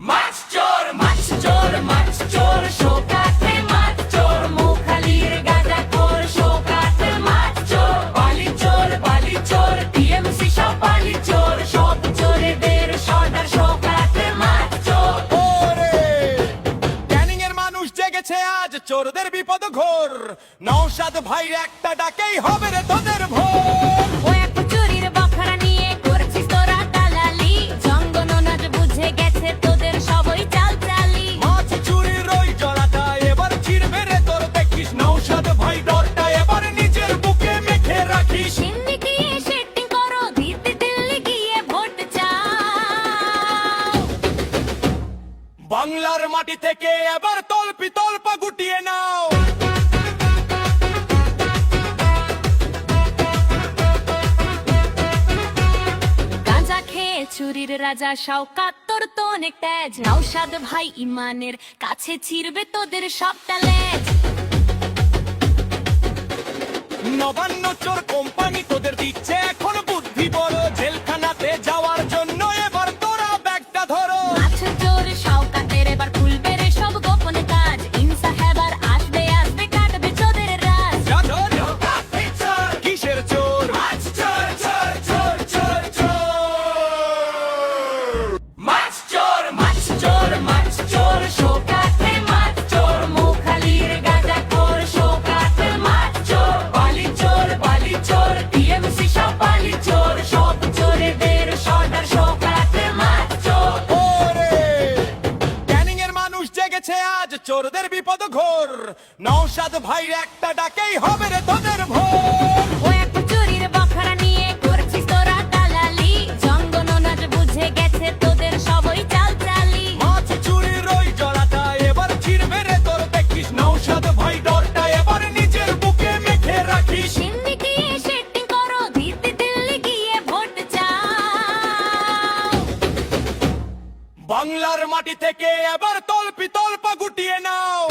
মাছ চোর মাছ চোর মাছ চোর শোকাতে মাছ চোর মুখালির গাঁজা খোর শোকাতে মাছ চোর বালি চোর টিএমসি সব বালি চোর সব চোরেদের সর্দার শোকাতে মাছ চোর। ওরে ক্যানিং এর মানুষ জেগেছে আজ চোরদের বিপদ ঘোর নওশাদ ভাই একটা ডাকেই হবে রে তোদের ভোর। ও এক চুরির বখরা নিয়ে করছিস তোরা দালালি জঙ্গনাজ বুঝে গেছে তোদের সবই চাল চালি মাছ চুরির ওই জলাটা এবার ছিড়বে রে তোর দেখিস নওশাদ ভাই ডরটা এবার নিজের বুকে মেখে রাখিস। সিন্নি গিয়ে সেটিং করো দিতে দিল্লি গিয়ে ভোট চাও বাংলার মাটি থেকে এবার তল্পি তল্পা গুটিয়ে নাও। গাঁজা খেয়ে চুরির রাজা শওকাত তোর তো অনেক তেজ নওশাদ ভাই ইমানের কাছে ছিড়বে তোদের সবটা লেজ নবান্ন চোর কোম্পানি তোদের দিচ্ছে এখন বুদ্ধি বড় জেলখানাতে যাওয়ার জন্য এবার তোরা ব্যাগটা ধরো। মাছ চোর শওকাতের এবার খুলবে রে সব গোপন কাজ ইনসাহেব আর আসবে আসবে কাটবে চোদের রাজ যা ধর। কিসের চোর? মাছ চোর চোর চোর চোর চোর মাছ চোর মাছ চোর মাছ চোর শোকাতে মাছ চোর মুখালির গাঁজা খোর শোকাতে মাছ চোর বালি চোর টিএমসি সব বালি চোর সব চোরেদের সর্দার শোকাতে মাছ চোর। ওরে ক্যানিং এর মানুষ জেগেছে আজ চোরদের বিপদ ঘোর নওশাদ ভাই একটা ডাকেই হবে রে তোদের ভোর। ও এক চুরির বখরা নিয়ে করছিস তোরা দালালি জঙ্গনাজ বুঝে গেছে তোদের সবই চাল চালি মাছ চুরির ওই জলাটা এবার ছিড়বে রে তোর দেখিস নওশাদ ভাই ডরটা এবার নিজের বুকে মেখে রাখিস। সিন্নি গিয়ে সেটিং করো দিতে দিল্লি গিয়ে ভোট চাও বাংলার মাটি থেকে এবার তল্পি তল্পা গুটিয়ে নাও।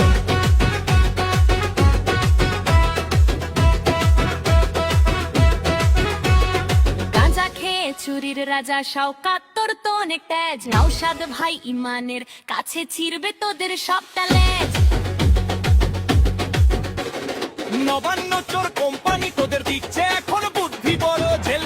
গাঁজা খেয়ে চুরির রাজা শওকাত তোর তো অনেক তেজ নওশাদ ভাই ইমানের কাছে ছিড়বে তোদের সবটা লেজ নবান্ন চোর কোম্পানি তোদের দিচ্ছে এখন বুদ্ধি বড় জেল